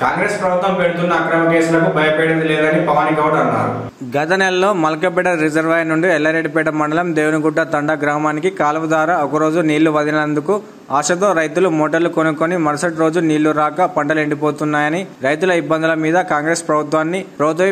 కాంగ్రెస్ ప్రభుత్వం పెడుతున్న అక్రమ కేసులకు భయపడేది లేదని పవన్ గౌడ్ అన్నారు. గత నెలలో మల్కపేట రిజర్వాయర్ నుండి ఎల్లారెడ్డిపేట మండలం దేవునిగుట్ట తండా గ్రామానికి కాలువ ద్వారా ఒకరోజు నీళ్లు వదిలినందుకు ఆశతో రైతులు మోటార్లు కొనుక్కొని మరుసటి రోజు నీళ్లు రాక పంటలు ఎండిపోతున్నాయని రైతుల ఇబ్బందుల మీద కాంగ్రెస్ ప్రభుత్వాన్ని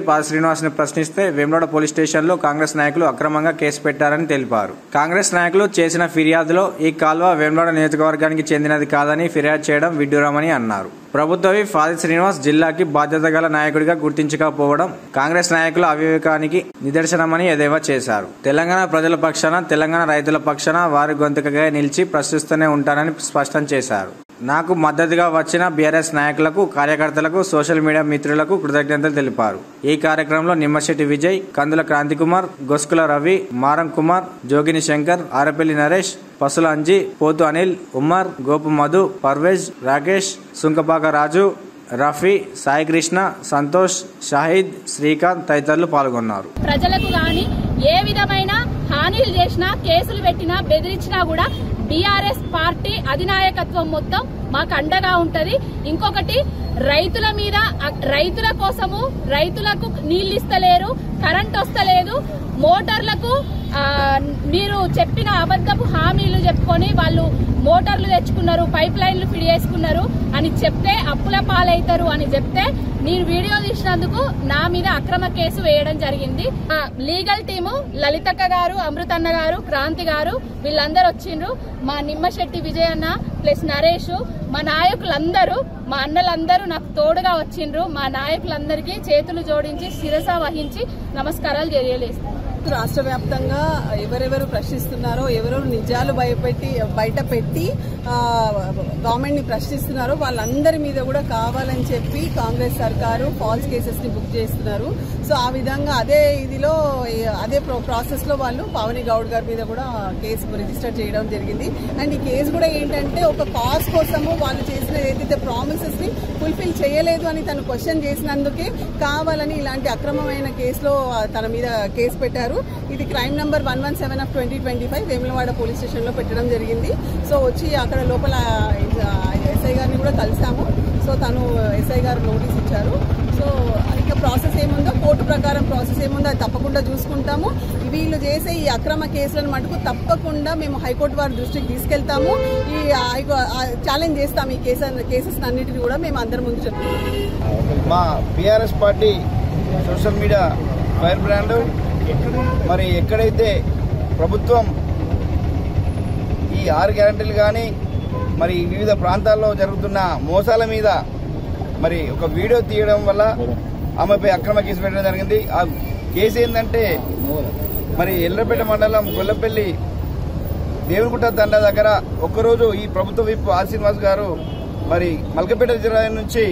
పాద శ్రీనివాస్ ని ప్రశ్నిస్తే వేములవాడ పోలీస్ స్టేషన్ లో కాంగ్రెస్ నాయకులు అక్రమంగా కేసు పెట్టారని తెలిపారు. కాంగ్రెస్ నాయకులు చేసిన ఫిర్యాదులో ఈ కాల్వ వేములవాడ నియోజకవర్గానికి చెందినది కాదని ఫిర్యాదు చేయడం విడ్డూరమని అన్నారు. ప్రభుత్వ పాద శ్రీనివాస్ జిల్లాకి బాధ్యత గల నాయకుడిగా గుర్తించకపోవడం కాంగ్రెస్ నాయకుల అవివేకానికి నిదర్శనమని ఎద్దేవా చేశారు. తెలంగాణ ప్రజల పక్షాన తెలంగాణ రైతుల పక్షాన వారి గొంతుకగా నిలిచి ప్రశ్నిస్తూనే ఉంటారని స్పష్టం చేశారు. నాకు మద్దతుగా వచ్చిన బీఆర్ఎస్ నాయకులకు, కార్యకర్తలకు, సోషల్ మీడియా మిత్రులకు కృతజ్ఞతలు తెలిపారు. ఈ కార్యక్రమంలో నిమ్మశెట్టి విజయ్, కందుల క్రాంతికుమార్, గొస్కుల రవి, మారం కుమార్, జోగిని శంకర్, ఆరపల్లి నరేష్, పసుల అంజీ, పోతు అనిల్, ఉమ్మర్, గోపు మధు, పర్వేజ్, రాకేష్, సుంకపాక రాజు, రఫీ, సాయి కృష్ణ, సంతోష్, షాహిద్, శ్రీకాంత్ తదితరులు పాల్గొన్నారు. ప్రజలకు గాని ఏ విధమైన హానిలు చేసినా, కేసులు పెట్టినా, బెదిరించినా కూడా బీఆర్ఎస్ పార్టీ అధినాయకత్వం మొత్తం మాకు అండగా ఉంటది. ఇంకొకటి, రైతుల మీద, రైతుల కోసము రైతులకు నీళ్లు ఇస్తలేరు, కరెంట్ వస్తలేదు, మోటార్లకు మీరు చెప్పిన అబద్ధపు హామీలు చెప్పుకొని వాళ్ళు మోటార్లు తెచ్చుకున్నారు, పైప్ లైన్లు ఫిడ్ చేసుకున్నారు అని చెప్తే అప్పుల పాలవుతారు అని చెప్తే నేను వీడియో తీసినందుకు నా మీద అక్రమ కేసు వేయడం జరిగింది. లీగల్ టీము లలితక్క గారు, అమృతన్న గారు, క్రాంతి గారు వీళ్ళందరూ వచ్చిండ్రు. మా నిమ్మశెట్టి విజయ్ అన్న ప్లస్ నరేష్, మా నాయకులందరూ, మా అన్నలందరూ నాకు తోడుగా వచ్చిండ్రు. మా నాయకులందరికీ చేతులు జోడించి శిరస వహించి నమస్కారాలు తెలియజేస్తాను. రాష్ట్ర వ్యాప్తంగా ఎవరెవరు ప్రశ్నిస్తున్నారో, ఎవరెవరు నిజాలు బయట పెట్టి గవర్నమెంట్ ని ప్రశ్నిస్తున్నారో వాళ్ళందరి మీద కూడా కావాలని చెప్పి కాంగ్రెస్ సర్కారు ఫాల్స్ కేసెస్ ని బుక్ చేస్తున్నారు. సో ఆ విధంగా అదే ప్రాసెస్ లో వాళ్ళు పవన్ గౌడ్ గారి మీద కూడా కేసు రిజిస్టర్ చేయడం జరిగింది. అండ్ ఈ కేసు కూడా ఏంటంటే ఒక కాజ్ కోసము వాళ్ళు చేసిన ఏదైతే ప్రామిసెస్ ని ఫుల్ఫిల్ చేయలేదు అని తను క్వశ్చన్ చేసినందుకే కావాలని ఇలాంటి అక్రమమైన కేసులో తన మీద కేసు పెట్టారు. ఇది crime number 117/2025 Vemulawada police station లో పెట్టడం జరిగింది. సో వచ్చి అక్కడ లోపల ఎస్ఐ గారిని కూడా కలిసాము. సో తను ఎస్ఐ గారు నోటీస్ ఇచ్చారు. సో ఇంకా ప్రాసెస్ ఏముందో, కోర్టు ప్రకారం ప్రాసెస్ ఏముందో అది తప్పకుండా చూసుకుంటాము. వీళ్ళు చేసే ఈ అక్రమ కేసులను మటుకు తప్పకుండా మేము హైకోర్టు వారి దృష్టికి తీసుకెళ్తాము. ఈ ఛాలెంజ్ చేస్తాము. ఈ కేసెస్ అన్నిటిని కూడా మేము అందరి ముందు చెప్తాము. మా BRS party social media fire brand మరి ఎక్కడైతే ప్రభుత్వం ఈ 6 గ్యారెంటీలు కానీ మరి వివిధ ప్రాంతాల్లో జరుగుతున్న మోసాల మీద మరి ఒక వీడియో తీయడం వల్ల ఆమెపై అక్రమ కేసు పెట్టడం జరిగింది. ఆ కేసు ఏంటంటే మరి ఎల్లపేట మండలం గొల్లపల్లి దేవునిగుట్ట తండా దగ్గర ఒక్కరోజు ఈ ప్రభుత్వ విప్ ఆర్ శ్రీనివాస్ గారు మరి మల్కపేట రిజర్వాయర్ నుంచి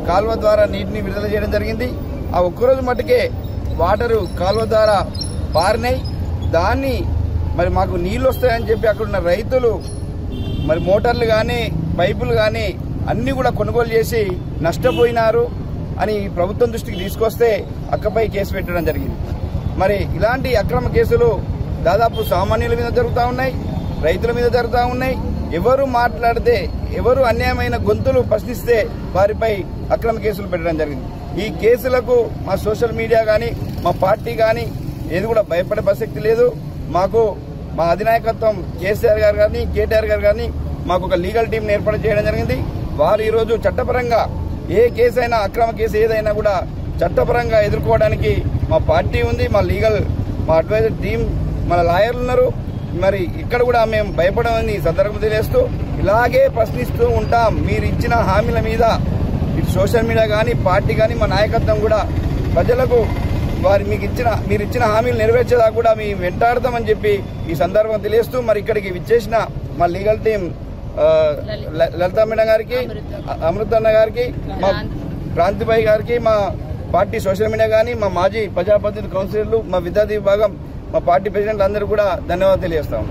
కాలువ ద్వారా నీటిని విడుదల చేయడం జరిగింది. ఆ ఒక్కరోజు మట్టుకే వాటరు కాలువ ద్వారా పారినాయి. దాన్ని మరి మాకు నీళ్లు వస్తాయని చెప్పి అక్కడున్న రైతులు మరి మోటార్లు కానీ పైపులు కానీ అన్ని కూడా కొనుగోలు చేసి నష్టపోయినారు అని ప్రభుత్వం దృష్టికి తీసుకొస్తే అక్కపై కేసు పెట్టడం జరిగింది. మరి ఇలాంటి అక్రమ కేసులు దాదాపు సామాన్యుల మీద జరుగుతూ ఉన్నాయి, రైతుల మీద జరుగుతూ ఉన్నాయి. ఎవరు మాట్లాడితే, ఎవరు అన్యాయమైన గొంతులు ప్రశ్నిస్తే వారిపై అక్రమ కేసులు పెట్టడం జరిగింది. ఈ కేసులకు మా సోషల్ మీడియా కానీ మా పార్టీ కానీ ఏది కూడా భయపడే ప్రసక్తి లేదు. మాకు మా అధినాయకత్వం కేసీఆర్ గారు కానీ కేటీఆర్ గారు కానీ మాకు ఒక లీగల్ టీంని ఏర్పాటు చేయడం జరిగింది. వారు ఈరోజు చట్టపరంగా ఏ కేసు అయినా, అక్రమ కేసు ఏదైనా కూడా చట్టపరంగా ఎదుర్కోవడానికి మా పార్టీ ఉంది, మా అడ్వైజర్ టీం, మన లాయర్లు ఉన్నారు. మరి ఇక్కడ కూడా మేము భయపడమని సందర్భం తెలియజేస్తూ ఇలాగే ప్రశ్నిస్తూ ఉంటాం. మీరు ఇచ్చిన హామీల మీద ఇటు సోషల్ మీడియా కానీ పార్టీ కానీ మా నాయకత్వం కూడా ప్రజలకు మీరు ఇచ్చిన హామీలు నెరవేర్చేదాకా కూడా మేము వెంటాడతామని చెప్పి ఈ సందర్భం తెలియజేస్తూ మరి ఇక్కడికి విచ్చేసిన మా లీగల్ టీం లలిత మేడం గారికి, అమృతన్న గారికి, మా క్రాంతిబాయి గారికి, మా పార్టీ సోషల్ మీడియా కానీ మా మాజీ ప్రజాప్రతినిధి కౌన్సిలర్లు, మా విద్యార్థి విభాగం, మా పార్టీ ప్రెసిడెంట్లు అందరూ కూడా ధన్యవాదాలు తెలియజేస్తాం.